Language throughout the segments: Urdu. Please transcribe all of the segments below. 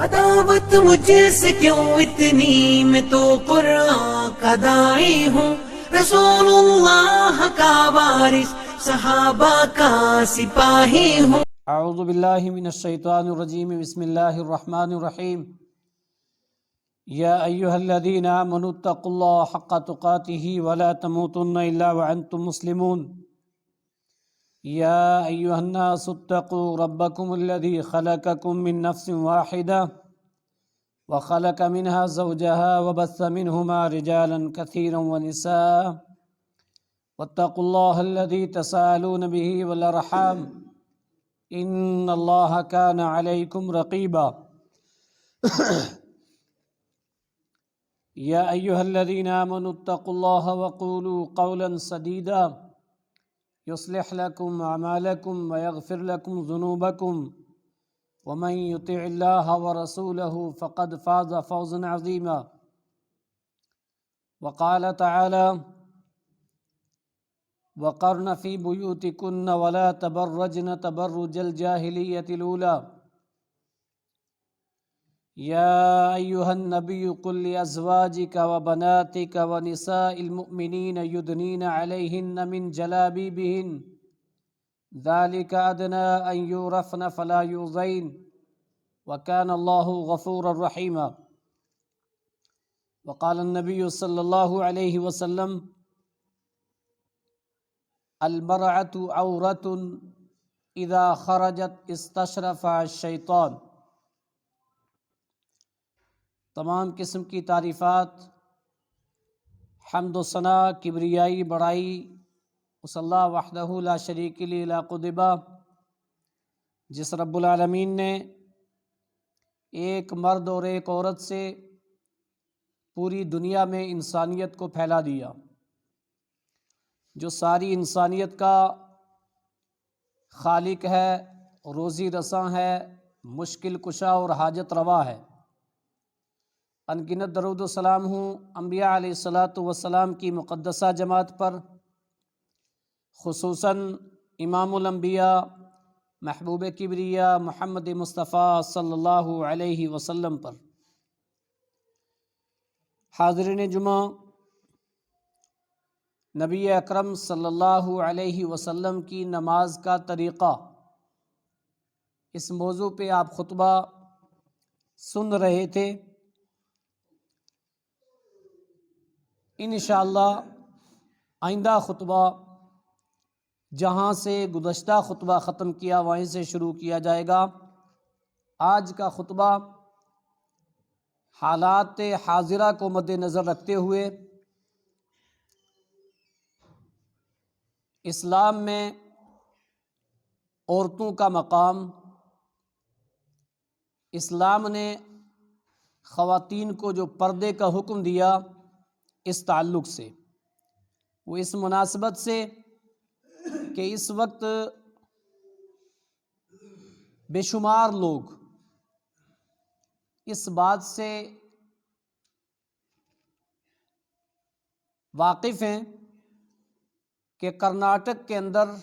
عداوت مجھ سے کیوں اتنی، میں تو قرآن کا داعی ہوں، رسول اللہ کا وارث، صحابہ کا سپاہی ہوں۔ اعوذ باللہ من الشیطان الرجیم، بسم اللہ الرحمن الرحیم۔ یا ایہا الذین آمنوا اتقوا اللہ حق تقاتہ ولا تموتن الا وانتم مسلمون۔ یا ایہا الناس اتقوا ربکم الذی خلقکم من نفس واحدہ وخلق منها زوجها وبث منہما رجالا کثیرا ونساء واتقوا اللہ الذی تساءلون به والارحام ان اللہ کان علیکم رقیبا۔ یا ایہا الذین آمنوا اتقوا اللہ وقولوا قولا سدیدا یصلح لکم اعمالکم ویغفر لکم ذنوبکم ومن یطع اللہ ورسولہ فقد فاز فوزا عظیما۔ وقال تعالی وقرن فی بیوتکن ولا تبرجن تبرج الجاہلیۃ الاولی۔ یا ایہا النبی قل لازواجک وبناتک ونساء المؤمنین یدنین علیہن من جلابیبہن ذلک ادنی ان یعرفن فلا یؤذین وکان اللہ غفورا رحیما۔ وقال النبی صلی اللہ علیہ وسلم المرأة عورة اذا خرجت استشرفها الشیطان۔ تمام قسم کی تعریفات، حمد و ثناء، کبریائی، بڑائی اس اللہ وحدہ لا شریک لہ لا قدبہ، جس رب العالمین نے ایک مرد اور ایک عورت سے پوری دنیا میں انسانیت کو پھیلا دیا، جو ساری انسانیت کا خالق ہے، روزی رساں ہے، مشکل کشا اور حاجت روا ہے۔ ان گنت درود و سلام ہوں انبیاء علیہ الصلاۃ والسلام کی مقدسہ جماعت پر، خصوصاً امام الانبیاء محبوب کبریا محمد مصطفیٰ صلی اللہ علیہ وسلم پر۔ حاضرین جمعہ، نبی اکرم صلی اللہ علیہ وسلم کی نماز کا طریقہ، اس موضوع پہ آپ خطبہ سن رہے تھے۔ انشاءاللہ آئندہ خطبہ جہاں سے گزشتہ خطبہ ختم کیا وہیں سے شروع کیا جائے گا۔ آج کا خطبہ حالات حاضرہ کو مد نظر رکھتے ہوئے اسلام میں عورتوں کا مقام، اسلام نے خواتین کو جو پردے کا حکم دیا، اس تعلق سے، وہ اس مناسبت سے کہ اس وقت بے شمار لوگ اس بات سے واقف ہیں کہ کرناٹک کے اندر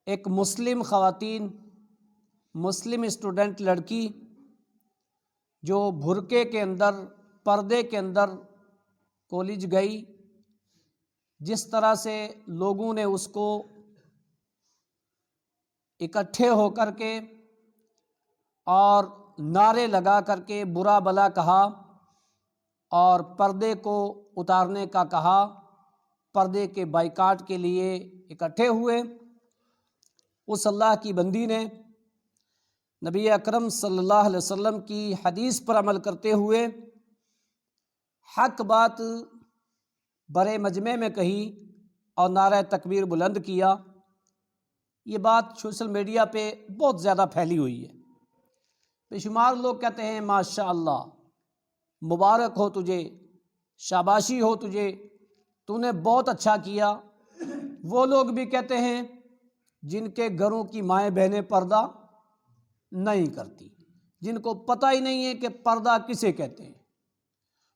ایک مسلم خواتین، مسلم اسٹوڈنٹ لڑکی جو برقعے کے اندر، پردے کے اندر کالج گئی، جس طرح سے لوگوں نے اس کو اکٹھے ہو کر کے اور نعرے لگا کر کے برا بلا کہا اور پردے کو اتارنے کا کہا، پردے کے بائیکاٹ کے لیے اکٹھے ہوئے، اس اللہ کی بندی نے نبی اکرم صلی اللہ علیہ وسلم کی حدیث پر عمل کرتے ہوئے حق بات بڑے مجمع میں کہی اور نعرہ تکبیر بلند کیا۔ یہ بات سوشل میڈیا پہ بہت زیادہ پھیلی ہوئی ہے۔ بے شمار لوگ کہتے ہیں ماشاء اللہ، مبارک ہو تجھے، شاباشی ہو تجھے، تو نے بہت اچھا کیا۔ وہ لوگ بھی کہتے ہیں جن کے گھروں کی مائیں بہنیں پردہ نہیں کرتی، جن کو پتہ ہی نہیں ہے کہ پردہ کسے کہتے ہیں،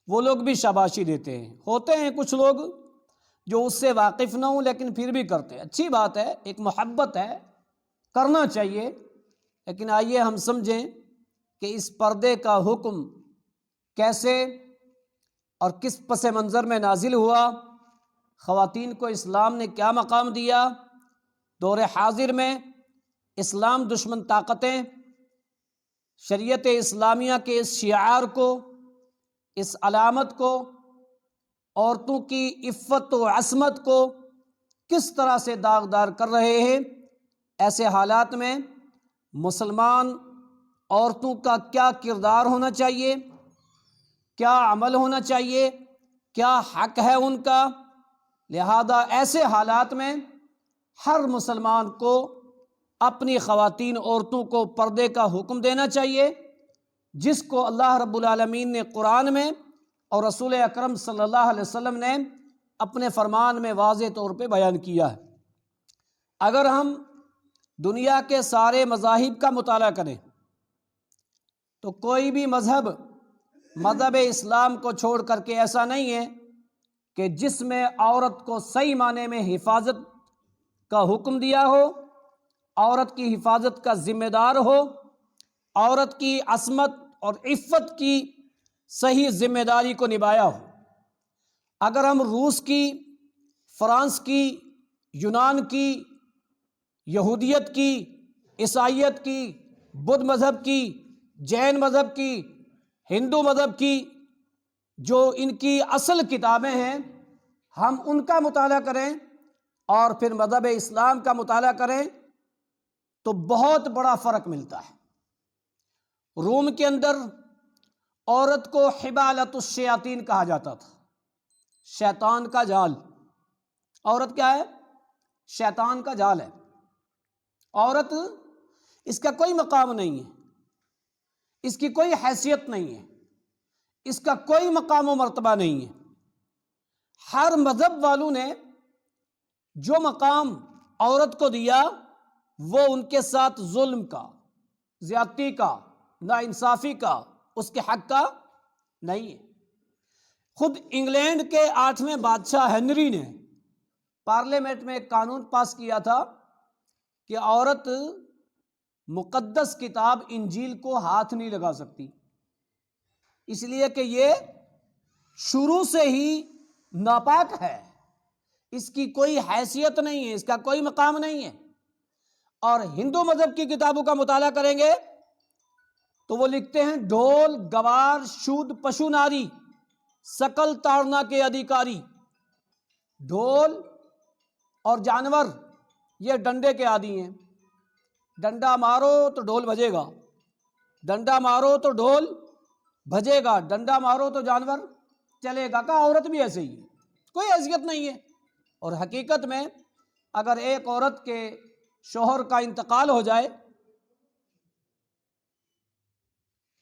وہ لوگ بھی شاباشی دیتے ہیں۔ ہوتے ہیں کچھ لوگ جو اس سے واقف نہ ہوں لیکن پھر بھی کرتے ہیں، اچھی بات ہے، ایک محبت ہے، کرنا چاہیے، لیکن آئیے ہم سمجھیں کہ اس پردے کا حکم کیسے اور کس پس منظر میں نازل ہوا، خواتین کو اسلام نے کیا مقام دیا۔ دور حاضر میں اسلام دشمن طاقتیں شریعت اسلامیہ کے اس شعار کو، اس علامت کو، عورتوں کی عفت و عصمت کو کس طرح سے داغدار کر رہے ہیں۔ ایسے حالات میں مسلمان عورتوں کا کیا کردار ہونا چاہیے، کیا عمل ہونا چاہیے، کیا حق ہے ان کا۔ لہذا ایسے حالات میں ہر مسلمان کو اپنی خواتین عورتوں کو پردے کا حکم دینا چاہیے، جس کو اللہ رب العالمین نے قرآن میں اور رسول اکرم صلی اللہ علیہ وسلم نے اپنے فرمان میں واضح طور پہ بیان کیا ہے۔ اگر ہم دنیا کے سارے مذاہب کا مطالعہ کریں تو کوئی بھی مذہب اسلام کو چھوڑ کر کے ایسا نہیں ہے کہ جس میں عورت کو صحیح معنی میں حفاظت کا حکم دیا ہو، عورت کی حفاظت کا ذمہ دار ہو، عورت کی عصمت اور عفت کی صحیح ذمہ داری کو نبھایا ہو۔ اگر ہم روس کی، فرانس کی، یونان کی، یہودیت کی، عیسائیت کی، بدھ مذہب کی، جین مذہب کی، ہندو مذہب کی جو ان کی اصل کتابیں ہیں، ہم ان کا مطالعہ کریں اور پھر مذہب اسلام کا مطالعہ کریں تو بہت بڑا فرق ملتا ہے۔ روم کے اندر عورت کو حبالۃ الشیاطین کہا جاتا تھا، شیطان کا جال۔ عورت کیا ہے؟ شیطان کا جال ہے۔ عورت اس کا کوئی مقام نہیں ہے، اس کی کوئی حیثیت نہیں ہے، اس کا کوئی مقام و مرتبہ نہیں ہے۔ ہر مذہب والوں نے جو مقام عورت کو دیا وہ ان کے ساتھ ظلم کا، زیادتی کا، ناانصافی کا، اس کے حق کا نہیں ہے۔ خود انگلینڈ کے 8ویں بادشاہ ہنری نے پارلیمنٹ میں ایک قانون پاس کیا تھا کہ عورت مقدس کتاب انجیل کو ہاتھ نہیں لگا سکتی، اس لیے کہ یہ شروع سے ہی ناپاک ہے، اس کی کوئی حیثیت نہیں ہے، اس کا کوئی مقام نہیں ہے۔ اور ہندو مذہب کی کتابوں کا مطالعہ کریں گے تو وہ لکھتے ہیں ڈھول گوار شود پشو ناری سکل تارنا کے ادھیکاری۔ ڈھول اور جانور یہ ڈنڈے کے عادی ہیں، ڈنڈا مارو تو ڈھول بجے گا، ڈنڈا مارو تو ڈھول بجے گا، ڈنڈا مارو تو جانور چلے گا۔ کہ عورت بھی ایسے ہی ہے، کوئی حیثیت نہیں ہے۔ اور حقیقت میں اگر ایک عورت کے شوہر کا انتقال ہو جائے،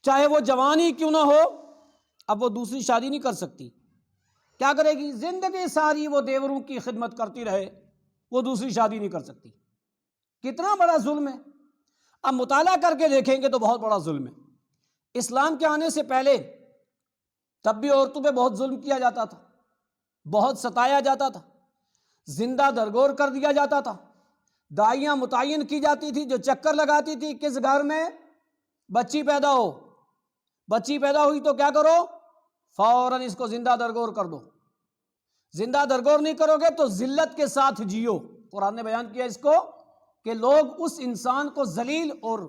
چاہے وہ جوان ہی کیوں نہ ہو، اب وہ دوسری شادی نہیں کر سکتی۔ کیا کرے گی؟ زندگی ساری وہ دیوروں کی خدمت کرتی رہے، وہ دوسری شادی نہیں کر سکتی۔ کتنا بڑا ظلم ہے۔ اب مطالعہ کر کے دیکھیں گے تو بہت بڑا ظلم ہے۔ اسلام کے آنے سے پہلے تب بھی عورتوں پہ بہت ظلم کیا جاتا تھا، بہت ستایا جاتا تھا، زندہ درگور کر دیا جاتا تھا۔ دائیاں متعین کی جاتی تھی جو چکر لگاتی تھی کس گھر میں بچی پیدا ہو، بچی پیدا ہوئی تو کیا کرو؟ فوراً اس کو زندہ درگور کر دو۔ زندہ درگور نہیں کرو گے تو ذلت کے ساتھ جیو۔ قرآن نے بیان کیا اس کو کہ لوگ اس انسان کو ذلیل اور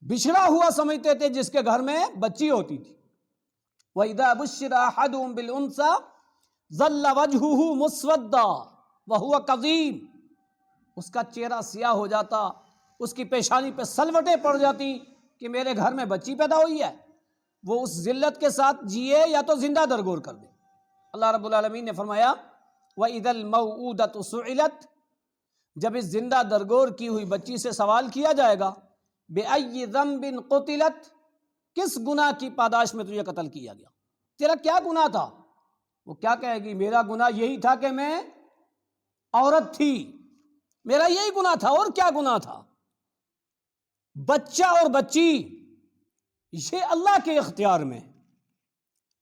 بچھڑا ہوا سمجھتے تھے جس کے گھر میں بچی ہوتی تھی۔ وَإِذَا بُشِّرَ أَحَدُهُم بِالْأُنثَىٰ ظَلَّ وَجْهُهُ مُسْوَدًّا وَهُوَ كَظِيمٌ، اس کا چہرہ سیاہ ہو جاتا، اس کی پیشانی پہ سلوٹیں پڑ جاتی کہ میرے گھر میں بچی پیدا ہوئی ہے۔ وہ اس ذلت کے ساتھ جیے یا تو زندہ درگور کر دے۔ اللہ رب العالمین نے فرمایا وَإِذَا الْمَوْءُودَةُ سُئِلَتْ، جب اس زندہ درگور کی ہوئی بچی سے سوال کیا جائے گا بِأَيِّ ذَنبٍ قُتِلَتْ، کس گناہ کی پاداش میں تجھے قتل کیا گیا، تیرا کیا گناہ تھا؟ وہ کیا کہے گی؟ میرا گناہ یہی تھا کہ میں عورت تھی، میرا یہی گناہ تھا، اور کیا گناہ تھا؟ بچہ اور بچی یہ اللہ کے اختیار میں،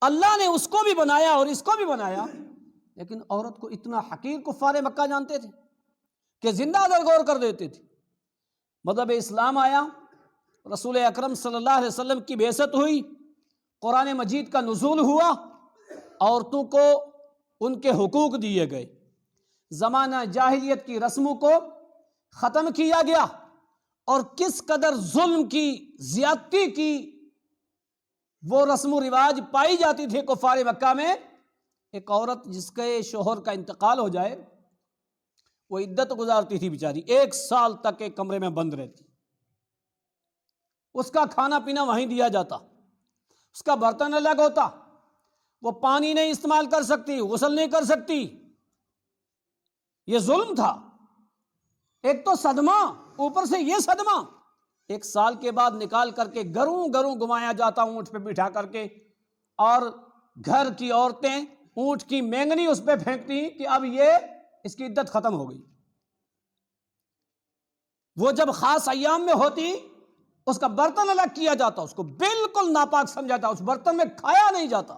اللہ نے اس کو بھی بنایا اور اس کو بھی بنایا، لیکن عورت کو اتنا حقیر کفار مکہ جانتے تھے کہ زندہ درگور کر دیتے تھے۔ مذہب اسلام آیا، رسول اکرم صلی اللہ علیہ وسلم کی بعثت ہوئی، قرآن مجید کا نزول ہوا، عورتوں کو ان کے حقوق دیے گئے، زمانہ جاہلیت کی رسموں کو ختم کیا گیا، اور کس قدر ظلم کی، زیادتی کی وہ رسم و رواج پائی جاتی تھی کفار مکہ میں۔ ایک عورت جس کے شوہر کا انتقال ہو جائے وہ عدت گزارتی تھی بیچاری، 1 سال تک ایک کمرے میں بند رہتی، اس کا کھانا پینا وہیں دیا جاتا، اس کا برتن الگ ہوتا، وہ پانی نہیں استعمال کر سکتی، غسل نہیں کر سکتی۔ یہ ظلم تھا، ایک تو صدمہ، اوپر سے یہ صدمہ، 1 سال کے بعد نکال کر کے گروں گروں گھمایا جاتا اونٹ پہ بٹھا کر کے، اور گھر کی عورتیں اونٹ کی مینگنی اس پہ پھینکتی کہ اب یہ اس کی عدت ختم ہو گئی۔ وہ جب خاص ایام میں ہوتی اس کا برتن الگ کیا جاتا، اس کو بالکل ناپاک سمجھا جاتا، اس برتن میں کھایا نہیں جاتا۔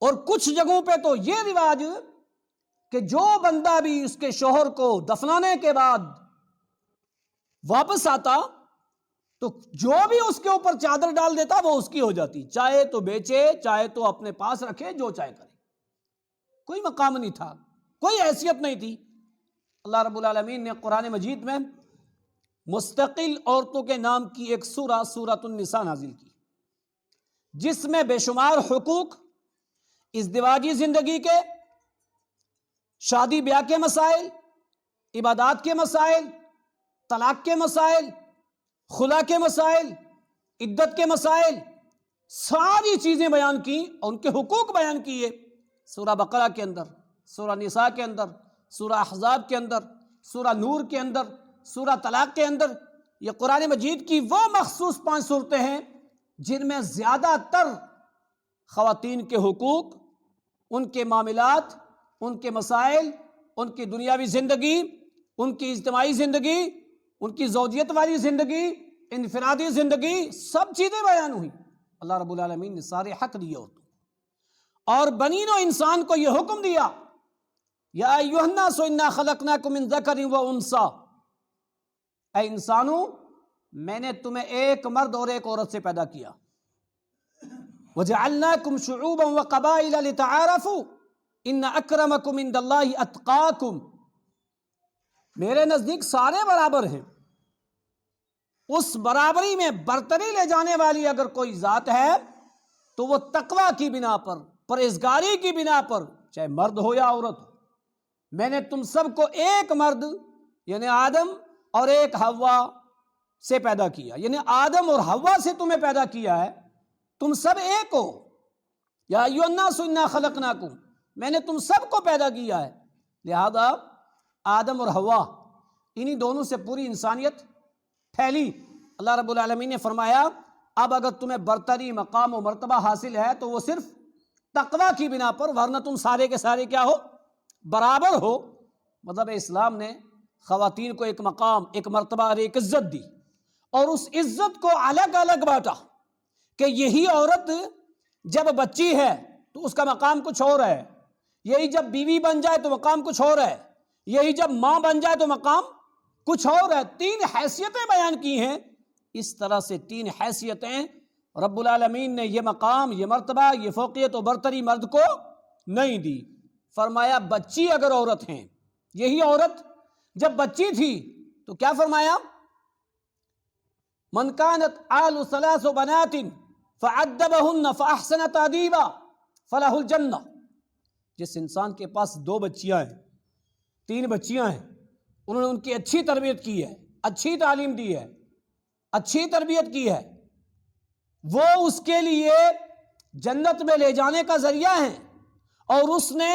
اور کچھ جگہوں پہ تو یہ رواج کہ جو بندہ بھی اس کے شوہر کو دفنانے کے بعد واپس آتا تو جو بھی اس کے اوپر چادر ڈال دیتا وہ اس کی ہو جاتی، چاہے تو بیچے، چاہے تو اپنے پاس رکھے، جو چاہے کرے، کوئی مقام نہیں تھا، کوئی حیثیت نہیں تھی۔ اللہ رب العالمین نے قرآن مجید میں مستقل عورتوں کے نام کی ایک سورہ، سورۃ النساء نازل کی، جس میں بے شمار حقوق، ازدواجی زندگی کے، شادی بیاہ کے مسائل، عبادات کے مسائل، طلاق کے مسائل، خلا کے مسائل، عدت کے مسائل، ساری چیزیں بیان کی اور ان کے حقوق بیان کیے۔ سورہ بقرہ کے اندر، سورہ نساء کے اندر، سورہ احزاب کے اندر، سورہ نور کے اندر، سورہ طلاق کے اندر۔ یہ قرآن مجید کی وہ مخصوص 5 صورتیں ہیں جن میں زیادہ تر خواتین کے حقوق، ان کے معاملات، ان کے مسائل، ان کی دنیاوی زندگی، ان کی اجتماعی زندگی، ان کی زوجیت والی زندگی، انفرادی زندگی، سب چیزیں بیان ہوئی۔ اللہ رب العالمین نے سارے حق دیے ہوتے، اور بنین و انسان کو یہ حکم دیا، یا ایھا الناس انا خلقناکم من ذکر و انثی، اے انسانوں میں نے تمہیں ایک مرد اور ایک عورت سے پیدا کیا، وجعلناکم شعوبا وقبائل لتعارفوا ان اکرمکم عند اللہ اتقاکم، میرے نزدیک سارے برابر ہیں، اس برابری میں برتری لے جانے والی اگر کوئی ذات ہے تو وہ تقوی کی بنا پر، پرہیزگاری کی بنا پر، چاہے مرد ہو یا عورت ہو۔ میں نے تم سب کو ایک مرد یعنی آدم اور ایک حوا سے پیدا کیا، یعنی آدم اور حوا سے تمہیں پیدا کیا ہے، تم سب ایک ہو۔ یا ایھا الناس انا خلقناکم، میں نے تم سب کو پیدا کیا ہے، لہذا آدم اور حوا انہی دونوں سے پوری انسانیت پھیلی۔ اللہ رب العالمین نے فرمایا اب اگر تمہیں برتری، مقام و مرتبہ حاصل ہے تو وہ صرف تقوی کی بنا پر، ورنہ تم سارے کے سارے کیا ہو؟ برابر ہو۔ مذہب اسلام نے خواتین کو ایک مقام، ایک مرتبہ اور ایک عزت دی، اور اس عزت کو الگ الگ بانٹا کہ یہی عورت جب بچی ہے تو اس کا مقام کچھ اور ہے، یہی جب بیوی بن جائے تو مقام کچھ اور ہے، یہی جب ماں بن جائے تو مقام کچھ اور ہے۔ 3 حیثیتیں بیان کی ہیں۔ اس طرح سے 3 حیثیتیں رب العالمین نے، یہ مقام، یہ مرتبہ، یہ فوقیت و برتری مرد کو نہیں دی۔ فرمایا بچی اگر عورت ہیں، یہی عورت جب بچی تھی تو کیا فرمایا؟ من كانت آل 3 بنات فعدبهن فاحسن تادیبا فلہ الجنہ، جس انسان کے پاس 2 بچیاں ہیں، 3 بچیاں ہیں، انہوں نے ان کی اچھی تربیت کی ہے، اچھی تعلیم دی ہے، اچھی تربیت کی ہے، وہ اس کے لیے جنت میں لے جانے کا ذریعہ ہیں، اور اس نے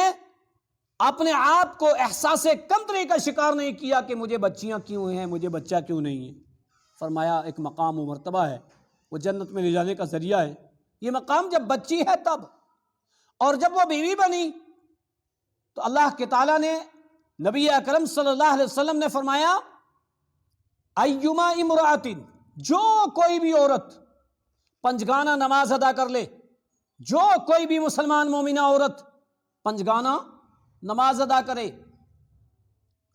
اپنے آپ کو احساس کمتری کا شکار نہیں کیا کہ مجھے بچیاں کیوں ہیں، مجھے بچہ کیوں نہیں ہے۔ فرمایا ایک مقام و مرتبہ ہے، وہ جنت میں لے جانے کا ذریعہ ہے۔ یہ مقام جب بچی ہے تب، اور جب وہ بیوی بنی تو اللہ کے تعالیٰ نے، نبی اکرم صلی اللہ علیہ وسلم نے فرمایا ایما امرأۃ، جو کوئی بھی عورت 5 گانا نماز ادا کر لے، جو کوئی بھی مسلمان مومنہ عورت 5 گانا نماز ادا کرے،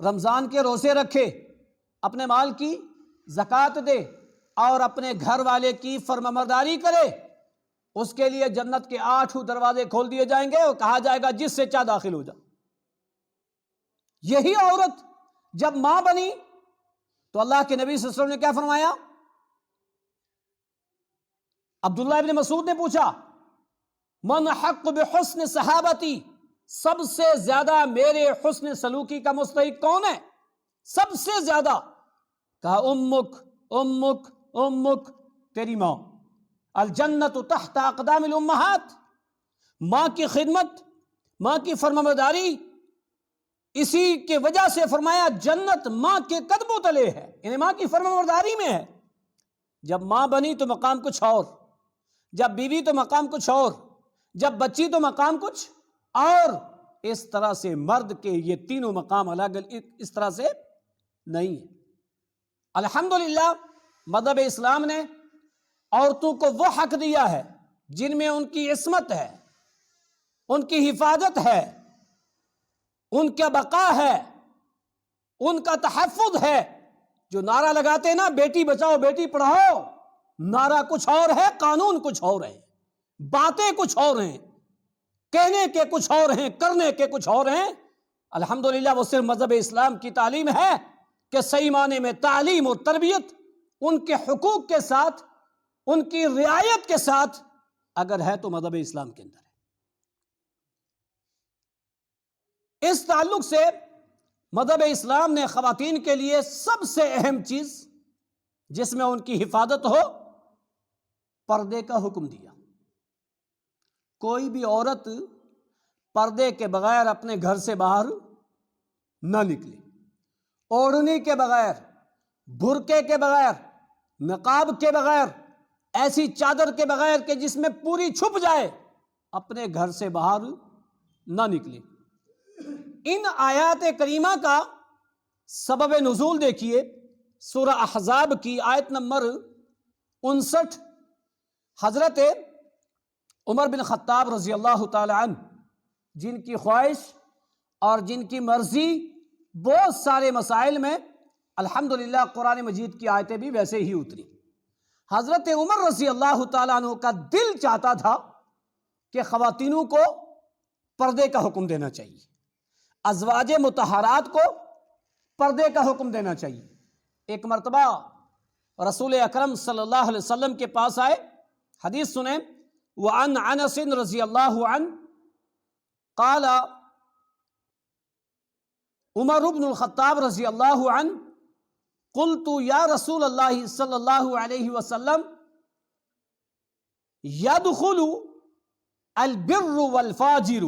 رمضان کے روزے رکھے، اپنے مال کی زکوٰۃ دے اور اپنے گھر والے کی فرمانبرداری کرے، اس کے لیے جنت کے 8 دروازے کھول دیے جائیں گے اور کہا جائے گا جس سے چاہ داخل ہو جا۔ یہی عورت جب ماں بنی تو اللہ کے نبی صلی اللہ علیہ وسلم نے کیا فرمایا؟ عبداللہ ابن مسعود نے پوچھا من حق بحسن صحابتی، سب سے زیادہ میرے حسن سلوکی کا مستحق کون ہے؟ سب سے زیادہ کہا امک امک امک، تیری ماں۔ الجنت تحت اقدام الامہات، ماں کی خدمت، ماں کی فرمانبرداری، اسی کی وجہ سے فرمایا جنت ماں کے قدموں تلے ہے، یعنی ماں کی فرمانبرداری میں ہے۔ جب ماں بنی تو مقام کچھ اور، جب بیوی تو مقام کچھ اور، جب بچی تو مقام کچھ اور۔ اس طرح سے مرد کے یہ تینوں مقام الگ اس طرح سے نہیں ہے۔ الحمدللہ مذہب اسلام نے عورتوں کو وہ حق دیا ہے جن میں ان کی عصمت ہے، ان کی حفاظت ہے، ان کا بقا ہے، ان کا تحفظ ہے۔ جو نعرہ لگاتے نا بیٹی بچاؤ بیٹی پڑھاؤ، نعرہ کچھ اور ہے، قانون کچھ اور ہے، باتیں کچھ اور ہیں، کہنے کے کچھ اور ہیں، کرنے کے کچھ اور ہیں۔ الحمدللہ وہ صرف مذہب اسلام کی تعلیم ہے کہ صحیح معنی میں تعلیم اور تربیت ان کے حقوق کے ساتھ، ان کی رعایت کے ساتھ اگر ہے تو مذہب اسلام کے اندر ہے۔ اس تعلق سے مذہب اسلام نے خواتین کے لیے سب سے اہم چیز جس میں ان کی حفاظت ہو، پردے کا حکم دیا۔ کوئی بھی عورت پردے کے بغیر اپنے گھر سے باہر نہ نکلے، اوڑھنی کے بغیر، برقعے کے بغیر، نقاب کے بغیر، ایسی چادر کے بغیر کہ جس میں پوری چھپ جائے، اپنے گھر سے باہر نہ نکلے۔ ان آیات کریمہ کا سبب نزول دیکھیے، سورہ احزاب کی آیت نمبر 59۔ حضرت عمر بن خطاب رضی اللہ تعالی عنہ، جن کی خواہش اور جن کی مرضی بہت سارے مسائل میں الحمدللہ قرآن مجید کی آیتیں بھی ویسے ہی اتری۔ حضرت عمر رضی اللہ تعالیٰ عنہ کا دل چاہتا تھا کہ خواتینوں کو پردے کا حکم دینا چاہیے، ازواج مطہرات کو پردے کا حکم دینا چاہیے۔ ایک مرتبہ رسول اکرم صلی اللہ علیہ وسلم کے پاس آئے، حدیث سنیں، وعن انس رضی اللہ عنہ قال عمر بن الخطاب رضی اللہ عنہ قلت یا رسول اللہ صلی اللہ علیہ وسلم يدخل البر والفاجر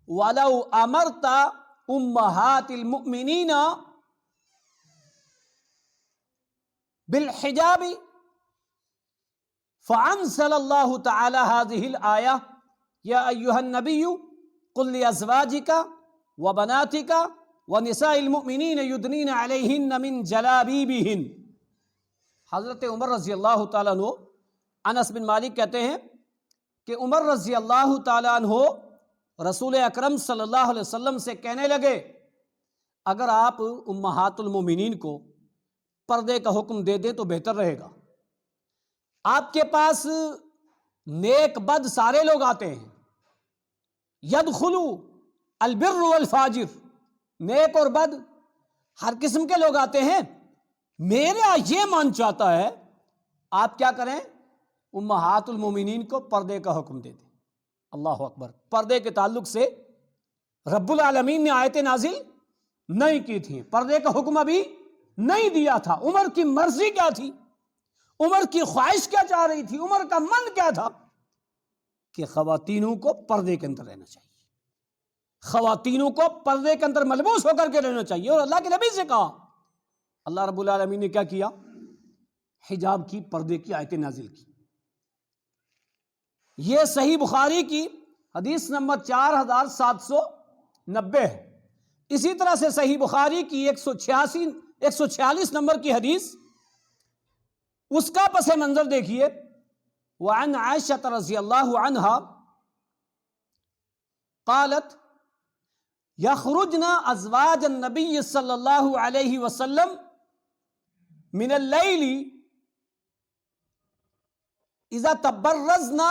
ولو امرت امہات المؤمنین بالحجاب فانزل اللہ تعالی هذه الآیہ یا ایہا النبی قل لازواجک وبناتک ونساء المؤمنین یدنین علیہن من جلابیبہن۔ حضرت عمر رضی اللہ تعالیٰ عنہ، انس بن مالک کہتے ہیں کہ عمر رضی اللہ تعالیٰ عنہ رسول اکرم صلی اللہ علیہ وسلم سے کہنے لگے اگر آپ امہات المومنین کو پردے کا حکم دے دیں تو بہتر رہے گا۔ آپ کے پاس نیک بد سارے لوگ آتے ہیں، یدخلو البر والفاجر، نیک اور بد ہر قسم کے لوگ آتے ہیں۔ میرا یہ من چاہتا ہے آپ کیا کریں، امہات المومنین کو پردے کا حکم دے دیں۔ اللہ اکبر۔ پردے کے تعلق سے رب العالمین نے آیتیں نازل نہیں کی تھیں، پردے کا حکم ابھی نہیں دیا تھا۔ عمر کی مرضی کیا تھی، عمر کی خواہش کیا چاہ رہی تھی، عمر کا من کیا تھا کہ خواتینوں کو پردے کے اندر رہنا چاہیے، خواتینوں کو پردے کے اندر ملبوس ہو کر کے رہنا چاہیے۔ اور اللہ کے نبی سے کہا، اللہ رب العالمین نے کیا کیا، حجاب کی، پردے کی آیتیں نازل کی۔ یہ صحیح بخاری کی حدیث نمبر 4790 ہے۔ اسی طرح سے صحیح بخاری کی 146 نمبر کی حدیث، اس کا پس منظر دیکھیے، وعن عائشہ رضی اللہ عنہا قالت یخرجن ازواج النبی صلی اللہ علیہ وسلم من اللیل اذا تبرزن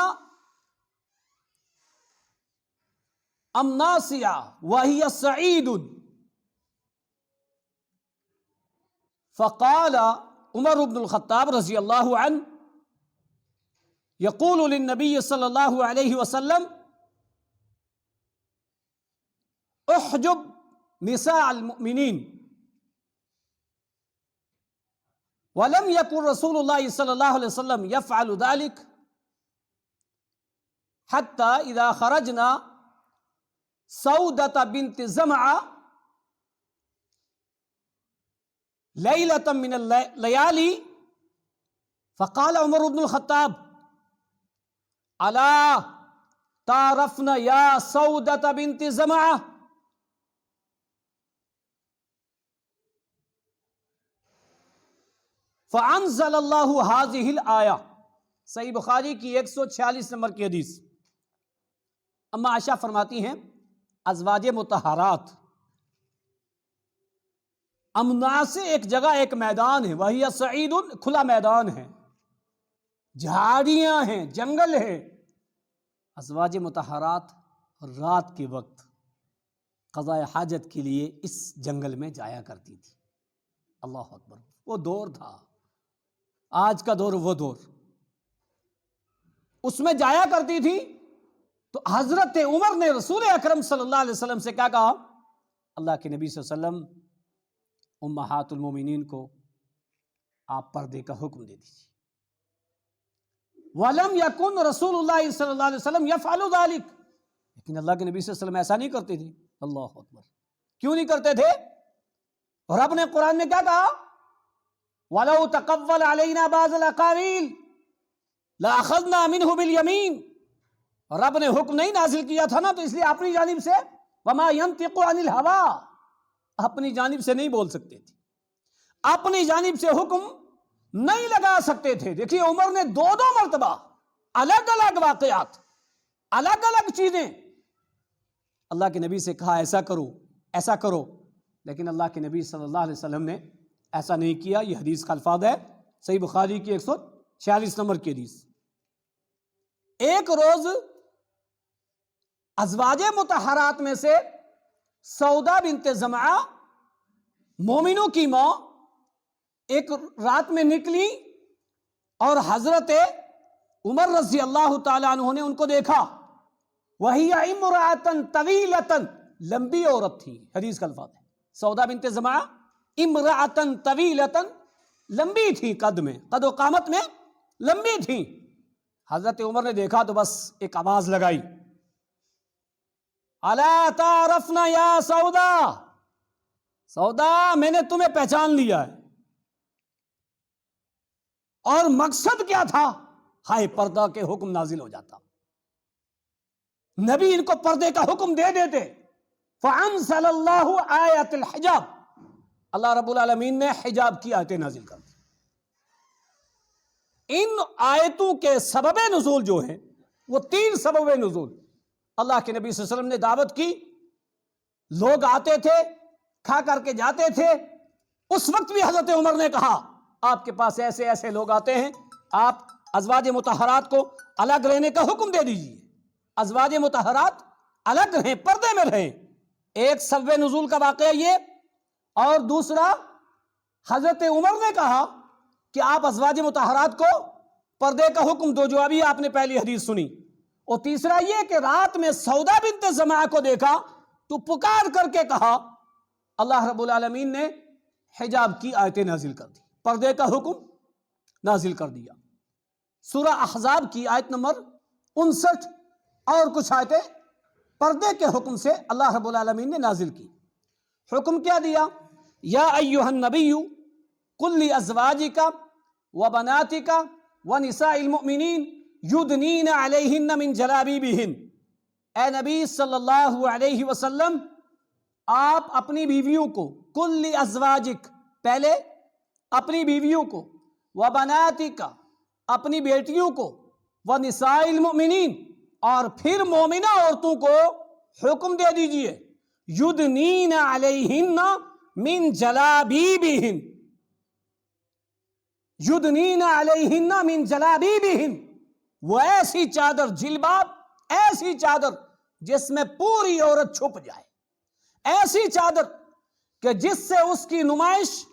ام ناسیہ وہی سعید فقال عمر بن الخطاب رضی اللہ عنہ یقول للنبی صلی اللہ علیہ وسلم احجب نساء المؤمنین ولم یکن رسول اللہ صلی اللہ علیہ وسلم یفعل ذلك حتی اذا خرجنا سودة بنت زمعة ليلة من الليالي فقال عمر بن الخطاب ألا تعرفن يا سودة بنت زمعة فأنزل الله هذه الآية. صحیح بخاری کی 146 نمبر کی حدیث. اما عائشہ فرماتی ہیں ازواج مطہرات امنا سے ایک جگہ ایک میدان ہے، وہی سعید، کھلا میدان ہے، جھاڑیاں ہیں، جنگل ہے. ازواج مطہرات رات کے وقت قضاء حاجت کے لیے اس جنگل میں جایا کرتی تھی. اللہ اکبر، وہ دور تھا، آج کا دور وہ دور. اس میں جایا کرتی تھی تو حضرت عمر نے رسول اکرم صلی اللہ علیہ وسلم سے کیا کہا؟ اللہ کے نبی صلی اللہ علیہ وسلم امہات المومنین کو آپ پردے کا حکم دے دیجیے. وَلَمْ يَكُنْ رسول اللہ صلی اللہ علیہ وسلم يَفْعَلُ ذَلِكَ، لیکن اللہ کے نبی صلی اللہ علیہ وسلم ایسا نہیں کرتے تھے. اللہ اکبر، کیوں نہیں کرتے تھے؟ اور رب نے قرآن میں کیا کہا؟ وَلَوْ تَقَوَّلَ عَلَيْنَا بَعْضَ الْأَقَاوِيلِ لَأَخَذْنَا مِنْهُ بِالْيَمِينِ. رب نے حکم نہیں نازل کیا تھا نا، تو اس لیے اپنی جانب سے وَمَا يَنْطِقُ عَنِ الْهَوَىٰ، اپنی جانب سے نہیں بول سکتے تھے، اپنی جانب سے حکم نہیں لگا سکتے تھے. دیکھیے عمر نے دو مرتبہ الگ الگ واقعات، الگ الگ چیزیں اللہ کے نبی سے کہا ایسا کرو ایسا کرو، لیکن اللہ کے نبی صلی اللہ علیہ وسلم نے ایسا نہیں کیا. یہ حدیث کا الفاظ ہے صحیح بخاری کی 146 نمبر کی حدیث. ایک روز ازواج مطہرات میں سے سودا بنت زمعہ مومنوں کی ماں ایک رات میں نکلی اور حضرت عمر رضی اللہ تعالی عنہ نے ان کو دیکھا. وہی امرأۃ طویلۃ، لمبی عورت تھی. حدیث کا الفاظ ہے سودا بنت زمعہ امرأۃ طویلۃ، لمبی تھی، قد میں، قد و قامت میں لمبی تھی. حضرت عمر نے دیکھا تو بس ایک آواز لگائی، الا تعرفن یا سودا، سودا میں نے تمہیں پہچان لیا ہے. اور مقصد کیا تھا؟ ہائے پردہ کے حکم نازل ہو جاتا، نبی ان کو پردے کا حکم دے دیتے. فانزل اللہ آیت الحجاب، اللہ رب العالمین نے حجاب کی آیتیں نازل کر دی. ان آیتوں کے سبب نزول جو ہیں وہ 3 سبب نزول. اللہ کے نبی صلی اللہ علیہ وسلم نے دعوت کی، لوگ آتے تھے، کھا کر کے جاتے تھے. اس وقت بھی حضرت عمر نے کہا آپ کے پاس ایسے ایسے لوگ آتے ہیں، آپ ازواج مطہرات کو الگ رہنے کا حکم دے دیجیے، ازواج مطہرات الگ رہیں، پردے میں رہیں. ایک سبب نزول کا واقعہ یہ، اور دوسرا حضرت عمر نے کہا کہ آپ ازواج مطہرات کو پردے کا حکم دو، جو ابھی آپ نے پہلی حدیث سنی. اور تیسرا یہ کہ رات میں سودا بنت زمعہ کو دیکھا تو پکار کر کے کہا. اللہ رب العالمین نے حجاب کی آیتیں نازل کر دی، پردے کا حکم نازل کر دیا. سورہ احزاب کی آیت نمبر 59 اور کچھ آیتیں پردے کے حکم سے اللہ رب العالمین نے نازل کی. حکم کیا دیا؟ یا ایھا النبی قل لازواجک وبناتک ونساء المؤمنین یدنین علیہن من جلابیبہن. اے نبی صلی اللہ علیہ وسلم، آپ اپنی بیویوں کو، قل لازواجک، پہلے اپنی بیویوں کو، وبناتک، اپنی بیٹیوں کو، ونساء المؤمنین، اور پھر مومنہ عورتوں کو حکم دے دیجئے، یدنین علیہن من جلابیبہن، یدنین علیہن من جلابیبہن، وہ ایسی چادر، جلباب ایسی چادر جس میں پوری عورت چھپ جائے، ایسی چادر کہ جس سے اس کی نمائش،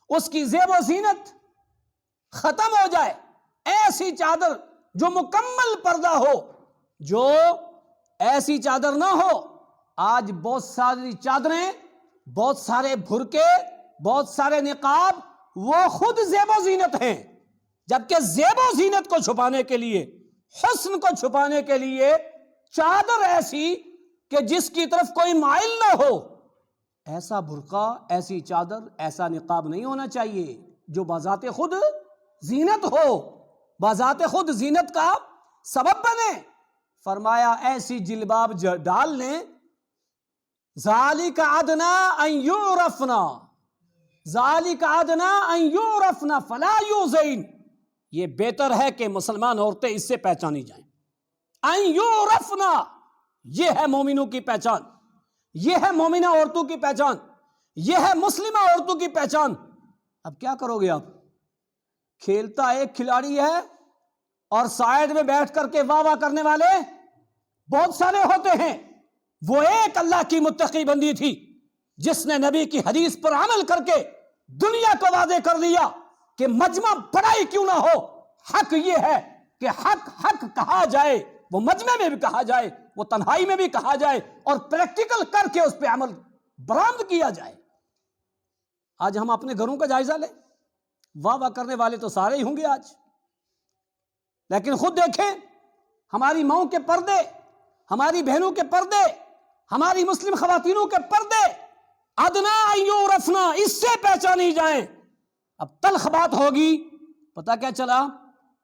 اس کی زیب و زینت ختم ہو جائے، ایسی چادر جو مکمل پردہ ہو، جو ایسی چادر نہ ہو۔ آج بہت ساری چادریں، بہت سارے برقعے، بہت سارے نقاب، وہ خود زیب و زینت ہیں، جبکہ زیب و زینت کو چھپانے کے لیے، حسن کو چھپانے کے لیے چادر ایسی کہ جس کی طرف کوئی مائل نہ ہو، ایسا برقع، ایسی چادر، ایسا نقاب نہیں ہونا چاہیے جو بذات خود زینت ہو، بذات خود زینت کا سبب بنے۔ فرمایا ایسی جلباب ڈال لیں، ذالک ادنی ان یعرفنا، ذالک ادنی ان یعرفنا فلا یؤذین، یہ بہتر ہے کہ مسلمان عورتیں اس سے پہچانی جائیں۔ ان یعرفنا، یہ ہے مومنوں کی پہچان، یہ ہے مومنہ عورتوں کی پہچان، یہ ہے مسلمہ عورتوں کی پہچان۔ اب کیا کرو گے آپ؟ کھیلتا ایک کھلاڑی ہے اور سائیڈ میں بیٹھ کر کے واہ واہ کرنے والے بہت سارے ہوتے ہیں۔ وہ ایک اللہ کی متقی بندی تھی جس نے نبی کی حدیث پر عمل کر کے دنیا کو واضح کر دیا کہ مجمع بڑا ہی کیوں نہ ہو، حق یہ ہے کہ حق حق کہا جائے، وہ مجمع میں بھی کہا جائے، وہ تنہائی میں بھی کہا جائے، اور پریکٹیکل کر کے اس پہ عمل برآمد کیا جائے۔ آج ہم اپنے گھروں کا جائزہ لیں، واہ واہ کرنے والے تو سارے ہی ہوں گے آج، لیکن خود دیکھیں ہماری ماؤں کے پردے، ہماری بہنوں کے پردے، ہماری مسلم خواتینوں کے پردے، ادنا ان یعرفنا، اس سے پہچانی جائیں۔ اب تلخ بات ہوگی، پتہ کیا چلا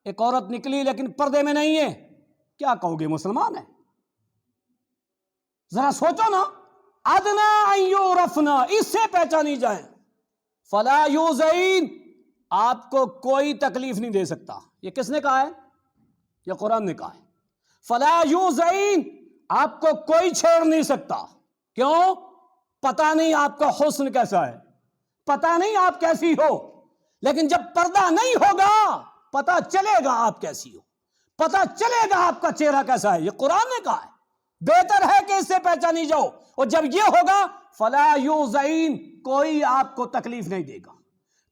ایک عورت نکلی لیکن پردے میں نہیں ہے، کیا کہو گے؟ مسلمان ہے؟ ذرا سوچو نا، ادنا ان یعرفنا، اس سے پہچانی جائیں، فلا یؤذین، آپ کو کوئی تکلیف نہیں دے سکتا۔ یہ کس نے کہا ہے؟ یہ قرآن نے کہا ہے۔ فلا یؤذین، آپ کو کوئی چھیڑ نہیں سکتا۔ کیوں؟ پتہ نہیں آپ کا حسن کیسا ہے، پتہ نہیں آپ کیسی ہو، لیکن جب پردہ نہیں ہوگا پتہ چلے گا آپ کیسی ہو، پتہ چلے گا آپ کا چہرہ کیسا ہے۔ یہ قرآن نے کہا ہے، بہتر ہے کہ اس سے پہچانی جاؤ۔ اور جب یہ ہوگا فلا یؤذین، کوئی آپ کو تکلیف نہیں دے گا،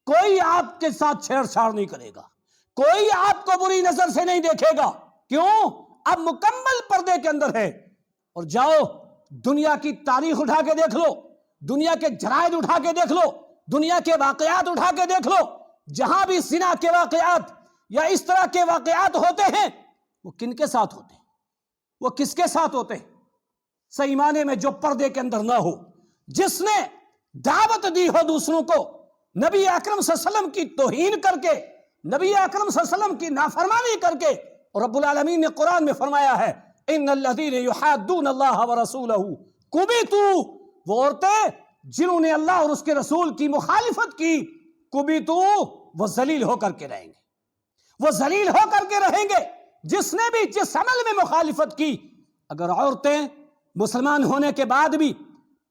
کوئی آپ کے ساتھ چھیڑ چھاڑ نہیں کرے گا، کوئی آپ کو بری نظر سے نہیں دیکھے گا۔ کیوں؟ اب مکمل پردے کے اندر ہے۔ اور جاؤ دنیا کی تاریخ اٹھا کے دیکھ لو، دنیا کے جرائد اٹھا کے دیکھ لو، دنیا کے واقعات اٹھا کے دیکھ لو، جہاں بھی زنا کے واقعات یا اس طرح کے واقعات ہوتے ہیں وہ کن کے ساتھ ہوتے ہیں؟ وہ کس کے ساتھ ہوتے ہیں؟ صحیح معنی میں جو پردے کے اندر نہ ہو، جس نے دعوت دی ہو دوسروں کو نبی اکرم صلی اللہ علیہ وسلم کی توہین کر کے، نبی اکرم صلی اللہ علیہ وسلم کی نافرمانی کر کے۔ اور رب العالمین نے قرآن میں فرمایا ہے ان الذین یحادون اللہ ورسولہ کبتوا، وہ عورتیں جنہوں نے اللہ اور اس کے رسول کی مخالفت کی، کبتوا، وہ ذلیل ہو کر کے رہیں گے، وہ ذلیل ہو کر کے رہیں گے۔ جس نے بھی جس عمل میں مخالفت کی، اگر عورتیں مسلمان ہونے کے بعد بھی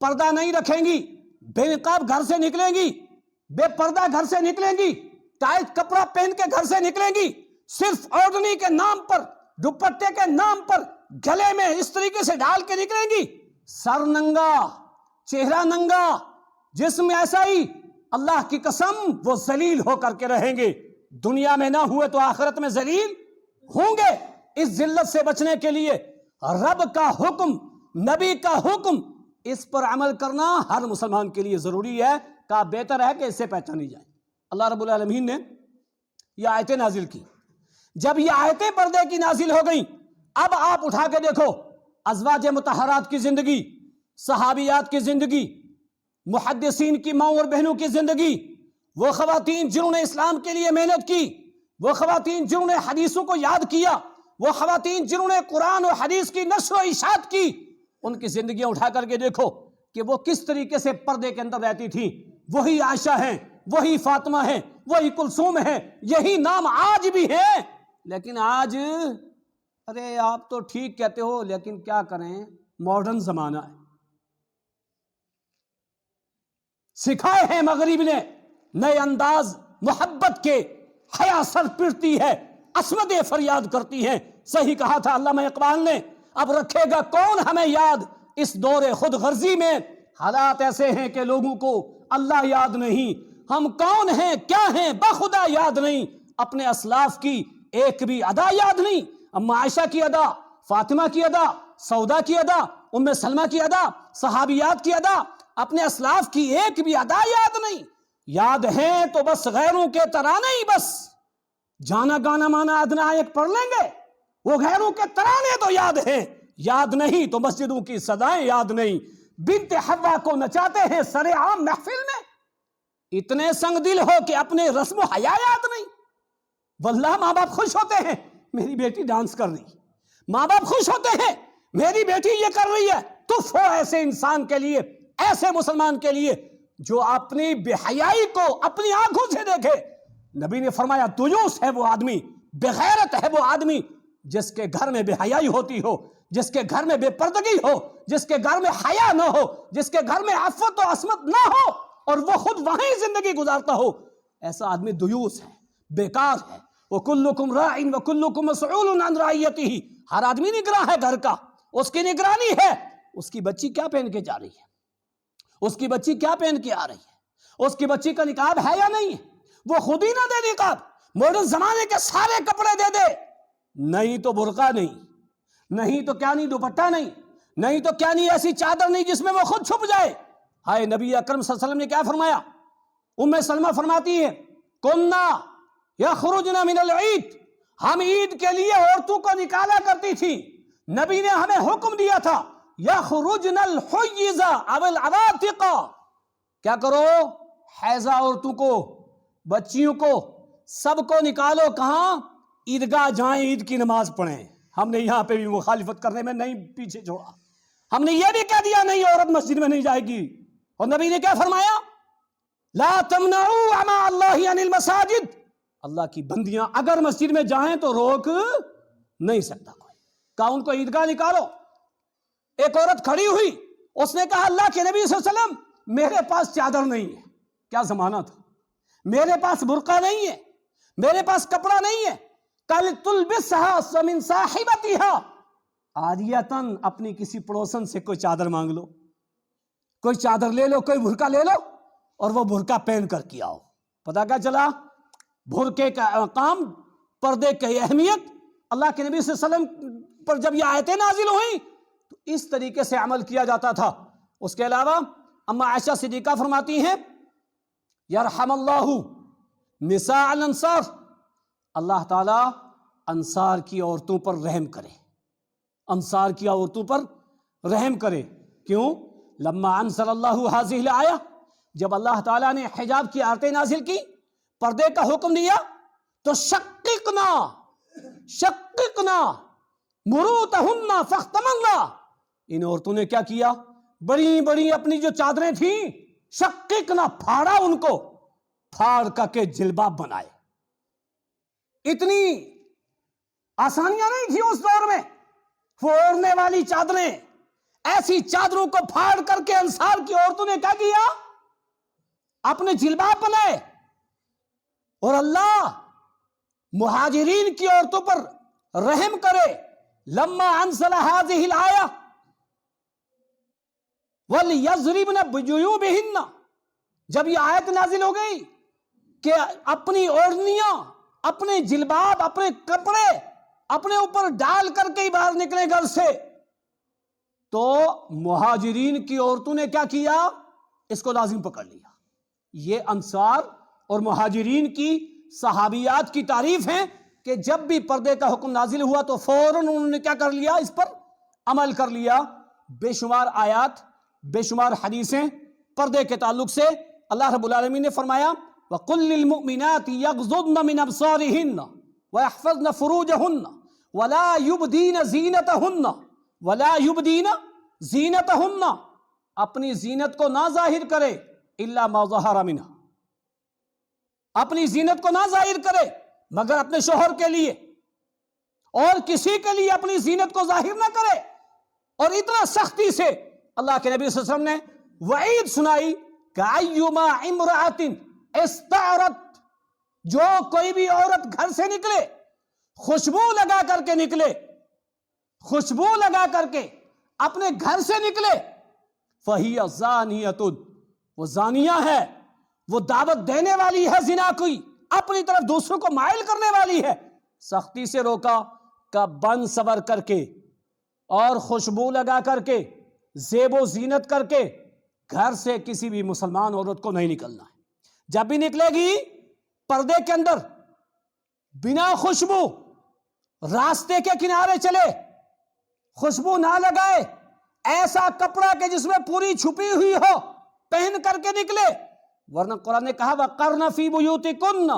پردہ نہیں رکھیں گی، بے نقاب گھر سے نکلیں گی، بے پردہ گھر سے نکلیں گی، ٹائٹ کپڑا پہن کے گھر سے ننگیں گی، صرف اوڑھنی کے نام پر، دوپٹے کے نام پر گلے میں اس طریقے سے ڈال کے نکلیں گی، سر ننگا، چہرہ ننگا، جسم ایسا ہی، اللہ کی قسم وہ ذلیل ہو کر کے رہیں گے۔ دنیا میں نہ ہوئے تو آخرت میں ذلیل ہوں گے۔ اس ذلت سے بچنے کے لیے رب کا حکم، نبی کا حکم، اس پر عمل کرنا ہر مسلمان کے لیے ضروری ہے۔ کہ بہتر ہے کہ اس سے پہچانی جائے۔ اللہ رب العالمین نے یہ آیتیں نازل کی۔ جب یہ آیتیں پردے کی نازل ہو گئیں، اب آپ اٹھا کے دیکھو ازواج مطہرات کی زندگی، صحابیات کی زندگی، محدثین کی ماں اور بہنوں کی زندگی، وہ خواتین جنہوں نے اسلام کے لیے محنت کی، وہ خواتین جنہوں نے حدیثوں کو یاد کیا، وہ خواتین جنہوں نے قرآن و حدیث کی نشر و اشاعت کی، ان کی زندگیاں اٹھا کر کے دیکھو کہ وہ کس طریقے سے پردے کے اندر رہتی تھیں۔ وہی عائشہ ہیں، وہی فاطمہ ہیں، وہی کلثوم ہیں، یہی نام آج بھی ہیں۔ لیکن آج ارے آپ تو ٹھیک کہتے ہو، لیکن کیا کریں، ماڈرن زمانہ ہے، سکھائے ہیں مغرب نے نئے انداز محبت کے، حیا سر پڑتی ہے، عصمتیں فریاد کرتی ہیں۔ صحیح کہا تھا علامہ اقبال نے، اب رکھے گا کون ہمیں یاد اس دور خود غرضی میں، حالات ایسے ہیں کہ لوگوں کو اللہ یاد نہیں، ہم کون ہیں کیا ہیں بخدا یاد نہیں، اپنے اسلاف کی ایک بھی ادا یاد نہیں، اما عائشہ کی ادا، فاطمہ کی ادا، سودا کی ادا، ام سلمہ کی ادا، صحابیات کی ادا، اپنے اسلاف کی ایک بھی ادا یاد نہیں۔ یاد ہیں تو بس غیروں کے ترانے ہی بس، جانا گانا مانا ادنا ایک پڑھ لیں گے، وہ غیروں کے ترانے تو یاد ہیں، یاد نہیں تو مسجدوں کی صدائیں یاد نہیں۔ بنت حوا کو نچاتے ہیں سر عام محفل میں، اتنے سنگ دل ہو کہ اپنے رسم و حیا یاد نہیں۔ واللہ ماں باپ خوش ہوتے ہیں میری بیٹی ڈانس کر رہی، ماں باپ خوش ہوتے ہیں میری بیٹی یہ کر رہی ہے۔ تف ہو ایسے انسان کے لیے، ایسے مسلمان کے لیے جو اپنی بے حیائی کو اپنی آنکھوں سے دیکھے۔ نبی نے فرمایا دیوس ہے وہ آدمی، بغیرت ہے وہ آدمی جس کے گھر میں بے حیائی ہوتی ہو، جس کے گھر میں بے پردگی ہو، جس کے گھر میں حیا نہ ہو، جس کے گھر میں عفت و عصمت نہ ہو اور وہ خود وہیں زندگی گزارتا ہو، ایسا آدمی دیوس ہے، بیکار ہے۔ وَكُلُّكُمْ رَاعٍ وَكُلُّكُمْ مَسْئُولٌ عَنْ رَعِيَّتِهِ، ہر آدمی نگراں ہے گھر کا، اس کی نگرانی ہے۔ اس کی بچی کیا پہن کے جا رہی ہے، اس کی بچی کیا پہن کے آ رہی ہے، اس کی بچی کا نقاب ہے یا نہیں ہے، وہ خود ہی نہ دے نقاب، ماڈرن زمانے کے سارے کپڑے دے دے، نہیں تو برقع نہیں، نہیں تو کیا نہیں دوپٹہ نہیں، نہیں تو کیا نہیں ایسی چادر نہیں جس میں وہ خود چھپ جائے۔ ہائے نبی اکرم صلی اللہ علیہ وسلم نے کیا فرمایا؟ ام سلمہ فرماتی ہے کننا یخرجن من العید، ہم عید کے لیے عورتوں کو نکالا کرتی تھی، نبی نے ہمیں حکم دیا تھا یخرجن الحیض او العواتق، کیا کرو؟ حیضہ عورتوں کو، بچیوں کو، سب کو نکالو، کہاں؟ عیدگاہ جائیں، عید کی نماز پڑھیں۔ ہم نے یہاں پہ بھی مخالفت کرنے میں نہیں پیچھے چھوڑا، ہم نے یہ بھی کہہ دیا نہیں عورت مسجد میں نہیں جائے گی، اور نبی نے کیا فرمایا؟ لا تمنعوا اماء اللہ عن المساجد، اللہ کی بندیاں اگر مسجد میں جائیں تو روک نہیں سکتا کوئی، کہا ان کو عیدگاہ نکالو۔ ایک عورت کھڑی ہوئی، اس نے کہا اللہ کے نبی صلی اللہ علیہ وسلم میرے پاس چادر نہیں ہے، کیا زمانہ تھا، میرے پاس برقع نہیں ہے، میرے پاس کپڑا نہیں ہے، کل تلبسها من صاحبتها، عاریتاً اپنی کسی پڑوسن سے کوئی چادر مانگ لو، کوئی چادر لے لو، کوئی برقع لے لو اور وہ برقع پہن کر کیا ہو۔ پتہ کیا چلا؟ برقعے کا مقام، پردے کی اہمیت، اللہ کے نبی صلی اللہ علیہ وسلم پر جب یہ آیتیں نازل ہوئیں تو اس طریقے سے عمل کیا جاتا تھا۔ اس کے علاوہ اما عائشہ صدیقہ فرماتی ہیں یرحم اللہ نساء الانصار، اللہ تعالیٰ انصار کی عورتوں پر رحم کرے، انصار کی عورتوں پر رحم کرے۔ کیوں؟ لما انزل اللہ ہذہ الآیہ، جب اللہ تعالیٰ نے حجاب کی آیتیں نازل کی، پردے کا حکم دیا، تو شققنا مروتہن فاختمرنا، ان عورتوں نے کیا کیا؟ بڑی بڑی اپنی جو چادریں تھیں، شققنا، پھاڑا، ان کو پھاڑ کر کے جلباب بنائے۔ اتنی آسانیاں نہیں تھی اس دور میں، وہ اوڑھنے والی چادریں، ایسی چادروں کو پھاڑ کر کے انصار کی عورتوں نے کیا کیا؟ اپنے جلباب بنائے۔ اور اللہ مہاجرین کی عورتوں پر رحم کرے، لما انزل هذه الآیہ وَلْيَضْرِبْنَ بِجُيُوبِهِنَّ، جب یہ آیت نازل ہو گئی کہ اپنی اوڑھنیاں، اپنے جلباب، اپنے کپڑے اپنے اوپر ڈال کر کے ہی باہر نکلے گھر سے، تو مہاجرین کی عورتوں نے کیا کیا؟ اس کو لازم پکڑ لیا۔ یہ انصار اور مہاجرین کی صحابیات کی تعریف ہے کہ جب بھی پردے کا حکم نازل ہوا تو فوراً انہوں نے کیا کر لیا؟ اس پر عمل کر لیا۔ بے شمار آیات، بے شمار حدیثیں پردے کے تعلق سے اللہ رب العالمین نے فرمایا وَقُلْ لِلْمُؤْمِنَاتِ يَغْضُضْنَ مِنْ أَبْصَارِهِنَّ وَيَحْفَظْنَ فُرُوجَهُنَّ وَلَا يُبْدِينَ زِينَتَهُنَّ وَلَا يُبْدِينَ زِينَتَهُنَّ، اپنی زینت کو نہ ظاہر کرے الا ما ظہر منها، اپنی زینت کو نہ ظاہر کرے مگر اپنے شوہر کے لیے، اور کسی کے لیے اپنی زینت کو ظاہر نہ کرے۔ اور اتنا سختی سے اللہ کے نبی صلی اللہ علیہ وسلم نے وعید سنائی کَأَيُّمَا امْرَأَةٍ اسْتَعْرَتْ، جو کوئی بھی عورت گھر سے نکلے، خوشبو لگا کر کے نکلے، خوشبو لگا کر کے اپنے گھر سے نکلے، فَهِيَ زَانِيَةٌ، وہ زانیہ ہے، وہ دعوت دینے والی ہے زنا کی، اپنی طرف دوسروں کو مائل کرنے والی ہے۔ سختی سے روکا کہ بن سور کر کے اور خوشبو لگا کر کے زیب و زینت کر کے گھر سے کسی بھی مسلمان عورت کو نہیں نکلنا ہے۔ جب بھی نکلے گی پردے کے اندر، بنا خوشبو، راستے کے کنارے چلے، خوشبو نہ لگائے، ایسا کپڑا کہ جس میں پوری چھپی ہوئی ہو پہن کر کے نکلے، ورنہ قرآن نے کہا وَقَرْنَ فِي بُيُوتِكُنَّ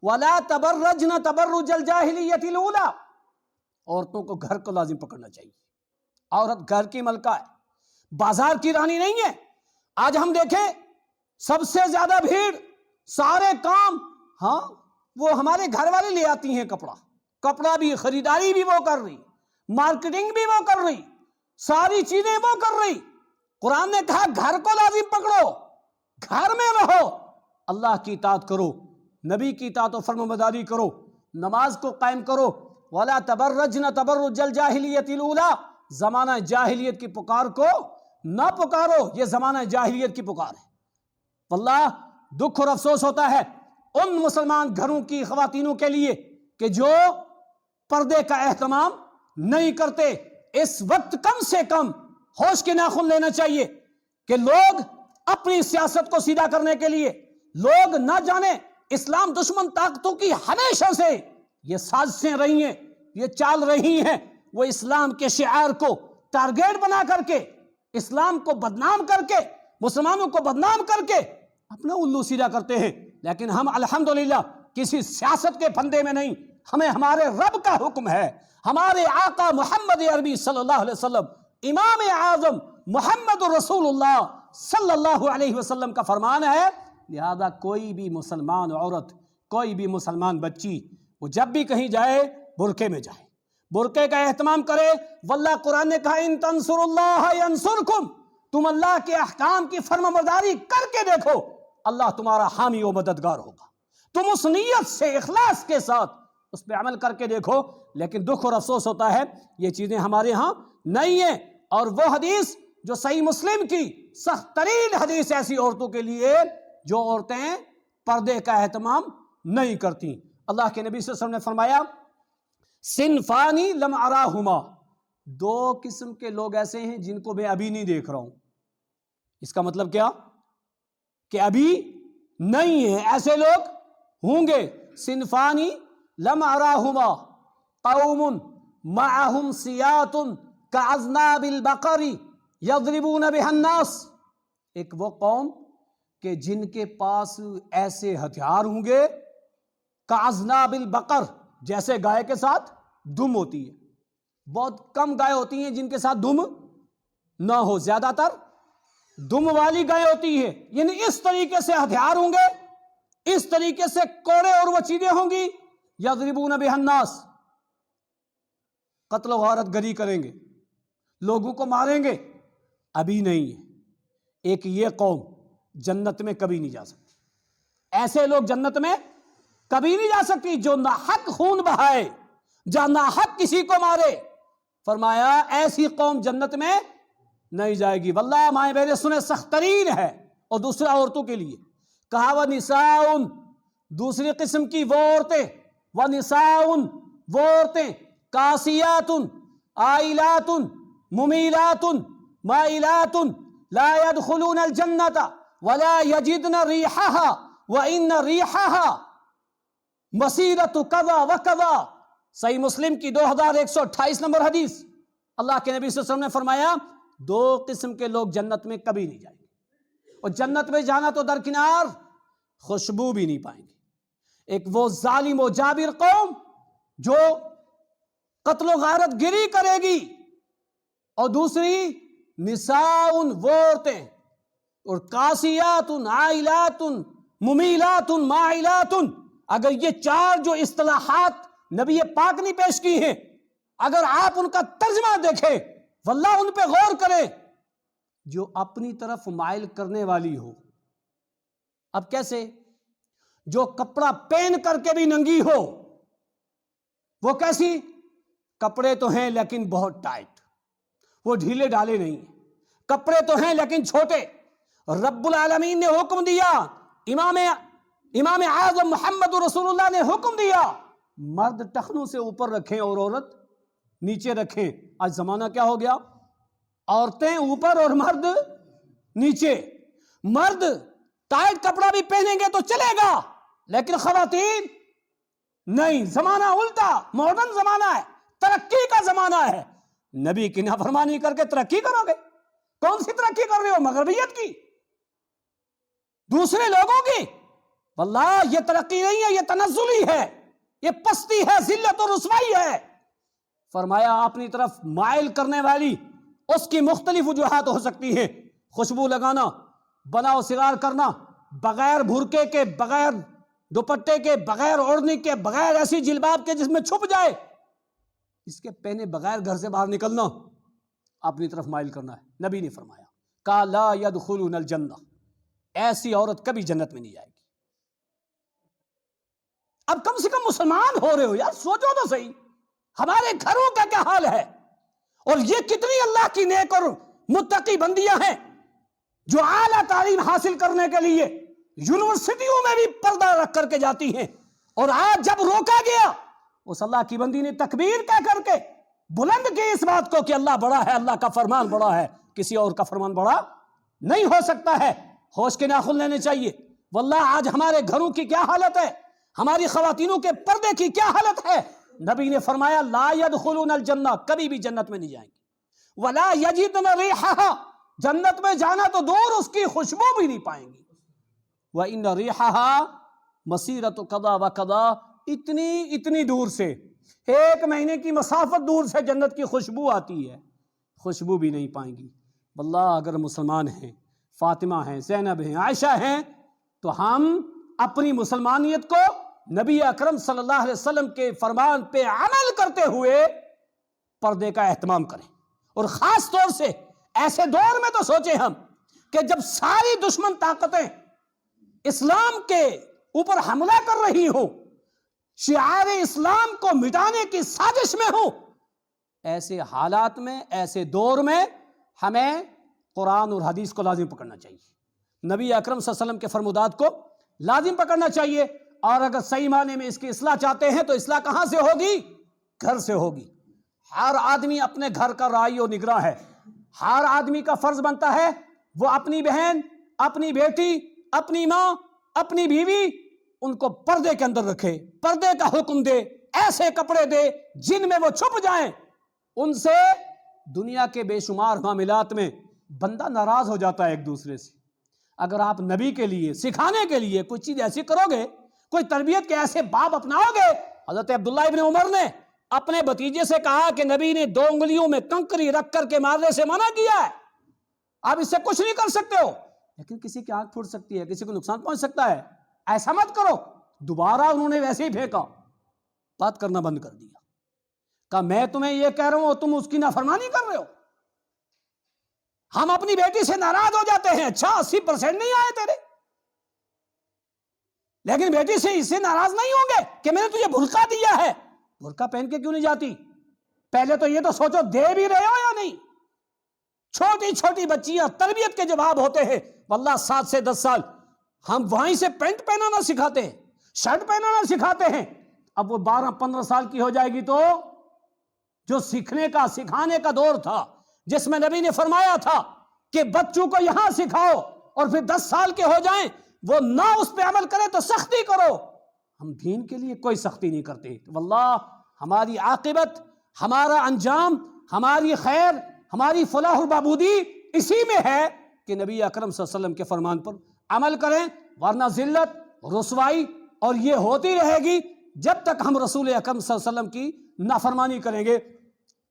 وَلَا تَبَرَّجْنَ تَبَرُّجَ الْجَاهِلِيَّةِ الْأُولَى، عورتوں کو گھر کو لازم پکڑنا چاہیے۔ عورت گھر کی ملکہ ہے، بازار کی رانی نہیں ہے۔ آج ہم دیکھیں سب سے زیادہ بھیڑ، سارے کام وہ ہمارے گھر والے لے آتی ہیں، کپڑا بھی، خریداری بھی وہ کر رہی، مارکیٹنگ بھی وہ کر رہی، ساری چیزیں وہ کر رہی۔ قرآن نے کہا گھر کو لازم پکڑو، گھر میں رہو، اللہ کی اطاعت کرو، نبی کی اطاعت و فرمانبرداری کرو، نماز کو قائم کرو۔ وَلَا تَبَرَّجْنَ تَبَرُّجَ الْجَاهِلِيَّةِ الْأُولَى، زمانہ جاہلیت کی پکار کو نہ پکارو، یہ زمانہ جاہلیت کی پکار ہے۔ واللہ دکھ اور افسوس ہوتا ہے ان مسلمان گھروں کی خواتینوں کے لیے کہ جو پردے کا اہتمام نہیں کرتے۔ اس وقت کم سے کم ہوش کے ناخن لینا چاہیے کہ لوگ اپنی سیاست کو سیدھا کرنے کے لیے، لوگ نہ جانے اسلام دشمن طاقتوں کی ہمیشہ سے یہ سازشیں رہی ہیں، یہ چال رہی ہیں، وہ اسلام کے شعار کو ٹارگیٹ بنا کر کے، اسلام کو بدنام کر کے، مسلمانوں کو بدنام کر کے اپنا الو سیدھا کرتے ہیں۔ لیکن ہم الحمدللہ کسی سیاست کے پھندے میں نہیں، ہمیں ہمارے رب کا حکم ہے، ہمارے آقا محمد عربی صلی اللہ علیہ وسلم، امام اعظم محمد رسول اللہ صلی اللہ علیہ وسلم کا فرمان ہے۔ لہذا کوئی بھی مسلمان عورت، کوئی بھی مسلمان بچی، وہ جب بھی کہیں جائے برقعے میں جائے، برقعے کا اہتمام کرے۔ واللہ قرآن نے کہا ان تنصروا اللہ ینصرکم، تم اللہ کے احکام کی فرمانبرداری کر کے دیکھو، اللہ تمہارا حامی و مددگار ہوگا۔ تم اس نیت سے، اخلاص کے ساتھ اس پہ عمل کر کے دیکھو۔ لیکن دکھ اور افسوس ہوتا ہے یہ چیزیں ہمارے ہاں نہیں ہیں۔ اور وہ حدیث جو صحیح مسلم کی سخت ترین حدیث ایسی عورتوں کے لیے جو عورتیں پردے کا اہتمام نہیں کرتی۔ اللہ کے نبی صلی اللہ علیہ وسلم نے فرمایا صنفانی لم اراہما، دو قسم کے لوگ ایسے ہیں جن کو میں ابھی نہیں دیکھ رہا ہوں۔ اس کا مطلب کیا کہ ابھی نہیں ہے، ایسے لوگ ہوں گے۔ صنفانی لم اراہما قوم معہم سیات کاذناب البقر یضربون بها الناس، ایک وہ قوم کہ جن کے پاس ایسے ہتھیار ہوں گے کاذناب البقر، جیسے گائے کے ساتھ دم ہوتی ہے۔ بہت کم گائے ہوتی ہیں جن کے ساتھ دم نہ ہو، زیادہ تر دم والی گائے ہوتی ہے۔ یعنی اس طریقے سے ہتھیار ہوں گے، اس طریقے سے کوڑے اور وہ چیزیں ہوں گی، یضربون بها الناس، قتل و غارت گری کریں گے، لوگوں کو ماریں گے۔ ابھی نہیں ہے۔ ایک یہ قوم جنت میں کبھی نہیں جا سکتی، ایسے لوگ جنت میں کبھی نہیں جا سکتی جو ناحق خون بہائے، جو ناحق کسی کو مارے۔ فرمایا ایسی قوم جنت میں نہیں جائے گی۔ واللہ مائیں بہنیں سنیں، سخت ترین ہے۔ اور دوسرا عورتوں کے لیے کہا وَنِسَاءٌ، دوسری قسم کی وہ عورتیں، وَنِسَاءٌ وہ عورتیں، کاسیات عائلات ممیلات مائلات لا يدخلون الجنت ولا يجدن ریحها وان ریحها مسیرۃ کذا وکذا، صحیح مسلم کی 2128 نمبر حدیث۔ اللہ کے نبی صلی اللہ علیہ وسلم نے فرمایا دو قسم کے لوگ جنت میں کبھی نہیں جائیں گے، اور جنت میں جانا تو درکنار، خوشبو بھی نہیں پائیں گے۔ ایک وہ ظالم و جابر قوم جو قتل و غارت گری کرے گی، اور دوسری نساء وہ عورتیں، اور کاسیات عائلات ممیلات مائلات۔ اگر یہ چار جو اصطلاحات نبی پاک نے پیش کی ہیں، اگر آپ ان کا ترجمہ دیکھیں، واللہ ان پہ غور کریں، جو اپنی طرف مائل کرنے والی ہو، اب کیسے؟ جو کپڑا پہن کر کے بھی ننگی ہو، وہ کیسی؟ کپڑے تو ہیں لیکن بہت ٹائٹ، وہ ڈھیلے ڈالے نہیں ہیں، کپڑے تو ہیں لیکن چھوٹے۔ رب العالمین نے حکم دیا، امام اعظم محمد رسول اللہ نے حکم دیا، مرد ٹخنوں سے اوپر رکھیں اور عورت نیچے رکھیں۔ آج زمانہ کیا ہو گیا؟ عورتیں اوپر اور مرد نیچے۔ مرد ٹائٹ کپڑا بھی پہنیں گے تو چلے گا، لیکن خواتین نہیں۔ زمانہ الٹا، ماڈرن زمانہ ہے، ترقی کا زمانہ ہے۔ نبی کی نافرمانی کر کے ترقی کرو گے؟ کون سی ترقی کر رہے ہو؟ مغربیت کی، دوسرے لوگوں کی؟ واللہ یہ ترقی نہیں ہے، یہ تنزلی ہے، یہ پستی ہے، ذلت و رسوائی ہے۔ فرمایا اپنی طرف مائل کرنے والی اس کی مختلف وجوہات ہو سکتی ہیں، خوشبو لگانا، بناؤ سگار کرنا، بغیر بھرکے کے، بغیر دوپٹے کے، بغیر اوڑھنے کے، بغیر ایسی جلباب کے جس میں چھپ جائے، اس کے پہنے بغیر گھر سے باہر نکلنا، اپنی طرف مائل کرنا ہے۔ نبی نے فرمایا کہ لا يدخلون الجنہ، ایسی عورت کبھی جنت میں نہیں جائے گی۔ اب کم سے کم مسلمان ہو رہے ہو یار، سوچو تو صحیح، ہمارے گھروں کا کیا حال ہے؟ اور یہ کتنی اللہ کی نیک اور متقی بندیاں ہیں جو اعلیٰ تعلیم حاصل کرنے کے لیے یونیورسٹیوں میں بھی پردہ رکھ کر کے جاتی ہیں، اور آج جب روکا گیا اس اللہ کی بندی نے تکبیر کہہ کر کے بلند کی اس بات کو کہ اللہ بڑا ہے، اللہ کا فرمان بڑا ہے، کسی اور کا فرمان بڑا نہیں ہو سکتا ہے۔ ہوش کے ناخن لینے چاہیے۔ واللہ آج ہمارے گھروں کی کیا حالت ہے، ہماری خواتینوں کے پردے کی کیا حالت ہے۔ نبی نے فرمایا لا يدخلون الجنہ، کبھی بھی جنت میں نہیں جائیں گے، ولا یجدن ریحها، جنت میں جانا تو دور، اس کی خوشبو بھی نہیں پائیں گی۔ وَإِنَّ رِيحَهَا مَسِيرَةُ قَضَى وَقَضَى، اتنی دور سے، 1 مہینے کی مسافت دور سے جنت کی خوشبو آتی ہے، خوشبو بھی نہیں پائیں گی۔ واللہ اگر مسلمان ہیں، فاطمہ ہیں، زینب ہیں، عائشہ ہیں، تو ہم اپنی مسلمانیت کو نبی اکرم صلی اللہ علیہ وسلم کے فرمان پہ عمل کرتے ہوئے پردے کا اہتمام کریں۔ اور خاص طور سے ایسے دور میں تو سوچیں ہم کہ جب ساری دشمن طاقتیں اسلام کے اوپر حملہ کر رہی ہوں، شعار اسلام کو مٹانے کی سازش میں ہوں، ایسے حالات میں، ایسے دور میں ہمیں قرآن اور حدیث کو لازم پکڑنا چاہیے، نبی اکرم صلی اللہ علیہ وسلم کے فرمودات کو لازم پکڑنا چاہیے۔ اور اگر صحیح معنی میں اس کی اصلاح چاہتے ہیں تو اصلاح کہاں سے ہوگی؟ گھر سے ہوگی۔ ہر آدمی اپنے گھر کا راعی و نگراں ہے، ہر آدمی کا فرض بنتا ہے وہ اپنی بہن، اپنی بیٹی، اپنی ماں، اپنی بیوی، ان کو پردے کے اندر رکھے، پردے کا حکم دے، ایسے کپڑے دے جن میں وہ چھپ جائیں۔ ان سے دنیا کے بے شمار معاملات میں بندہ ناراض ہو جاتا ہے ایک دوسرے سے۔ اگر آپ نبی کے لیے، سکھانے کے لیے کوئی چیز ایسی کرو گے، کوئی تربیت کے ایسے باب اپناؤ گے۔ حضرت عبداللہ ابن عمر نے اپنے بھتیجے سے کہا کہ نبی نے 2 انگلیوں میں کنکری رکھ کر کے مارنے سے منع کیا ہے، آپ اس سے کچھ نہیں کر سکتے ہو، لیکن کسی کی آنکھ پھوٹ سکتی ہے، کسی کو نقصان پہنچ سکتا ہے، ایسا مت کرو۔ دوبارہ انہوں نے ویسے ہی پھینکا، بات کرنا بند کر دیا، کہا میں تمہیں یہ کہہ رہا ہوں تم اس کی نافرمانی کر رہے ہو۔ ہم اپنی بیٹی سے ناراض ہو جاتے ہیں، اچھا 80% نہیں آئے تیرے، لیکن بیٹی سے اس سے ناراض نہیں ہوں گے کہ میں نے تجھے برقع دیا ہے، برقع پہن کے کیوں نہیں جاتی؟ پہلے تو یہ تو سوچو دے بھی رہے ہو یا نہیں۔ چھوٹی چھوٹی بچیاں تربیت کے جواب ہوتے ہیں، واللہ 7 سے 10 سال ہم وہیں سے پینٹ پہنانا سکھاتے ہیں، شرٹ پہنانا سکھاتے ہیں، اب وہ 12-15 سال کی ہو جائے گی تو جو سیکھنے کا، سکھانے کا دور تھا، جس میں نبی نے فرمایا تھا کہ بچوں کو یہاں سکھاؤ اور پھر 10 سال کے ہو جائیں وہ نہ اس پہ عمل کرے تو سختی کرو، ہم دین کے لیے کوئی سختی نہیں کرتے۔ واللہ ہماری عاقبت، ہمارا انجام، ہماری خیر، ہماری فلاح و بہبودی اسی میں ہے کہ نبی اکرم صلی اللہ علیہ وسلم کے فرمان پر عمل کریں، ورنہ ذلت، رسوائی اور یہ ہوتی رہے گی جب تک ہم رسول اکرم صلی اللہ علیہ وسلم کی نافرمانی کریں گے۔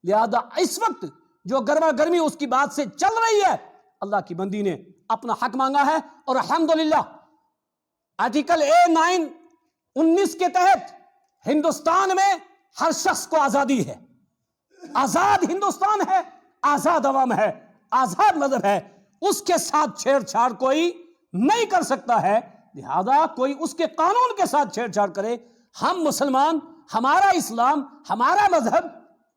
لہذا اس وقت جو گرما گرمی اس کی بات سے چل رہی ہے، اللہ کی بندی نے اپنا حق مانگا ہے، اور الحمدللہ آرٹیکل A9-19 کے تحت ہندوستان میں ہر شخص کو آزادی ہے، آزاد ہندوستان ہے، آزاد عوام ہے، آزاد مذہب ہے، اس کے ساتھ چھیڑ چھاڑ کوئی نہیں کر سکتا ہے۔ لہذا کوئی اس کے قانون کے ساتھ چھیڑ چھاڑ کرے، ہم مسلمان، ہمارا اسلام، ہمارا مذہب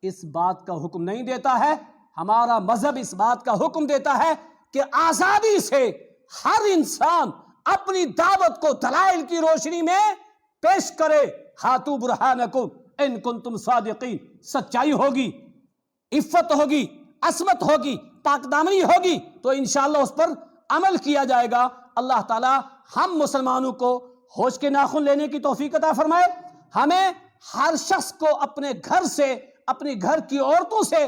اس بات کا حکم نہیں دیتا ہے۔ ہمارا مذہب اس بات کا حکم دیتا ہے کہ آزادی سے ہر انسان اپنی دعوت کو دلائل کی روشنی میں پیش کرے۔ ہاتو برہانکم ان کنتم صادقین، سچائی ہوگی، عفت ہوگی، عصمت ہوگی، پاک دامنی ہوگی تو انشاءاللہ اس پر عمل کیا جائے گا۔ اللہ تعالی ہم مسلمانوں کو ہوش کے ناخن لینے کی توفیق عطا فرمائے، ہمیں ہر شخص کو اپنے گھر سے، اپنی گھر کی عورتوں سے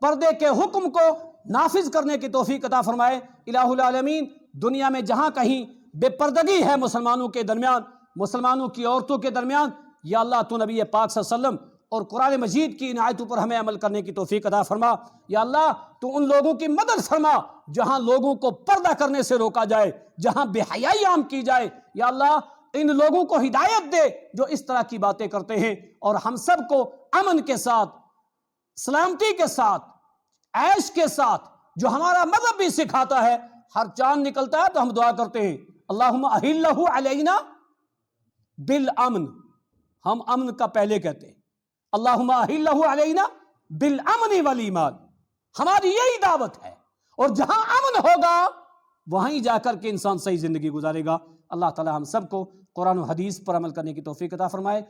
پردے کے حکم کو نافذ کرنے کی توفیق عطا فرمائے۔ الہ العالمین دنیا میں جہاں کہیں بے پردگی ہے مسلمانوں کے درمیان، مسلمانوں کی عورتوں کے درمیان، یا اللہ تو نبی پاک صلی اللہ علیہ وسلم اور قرآن مجید کی ان آیتوں پر ہمیں عمل کرنے کی توفیق عطا فرما۔ یا اللہ تو ان لوگوں کی مدد فرما جہاں لوگوں کو پردہ کرنے سے روکا جائے، جہاں بے حیائی عام کی جائے۔ یا اللہ ان لوگوں کو ہدایت دے جو اس طرح کی باتیں کرتے ہیں، اور ہم سب کو امن کے ساتھ، سلامتی کے ساتھ، عیش کے ساتھ، جو ہمارا مذہب بھی سکھاتا ہے۔ ہر چاند نکلتا ہے تو ہم دعا کرتے ہیں اللہم احلہ علینا بالامن، ہم امن کا پہلے کہتے ہیں اللہم احلہ علینا بالامن والایمان، ہماری یہی دعوت ہے۔ اور جہاں امن ہوگا وہیں جا کر کے انسان صحیح زندگی گزارے گا۔ اللہ تعالی ہم سب کو قرآن و حدیث پر عمل کرنے کی توفیق عطا فرمائے۔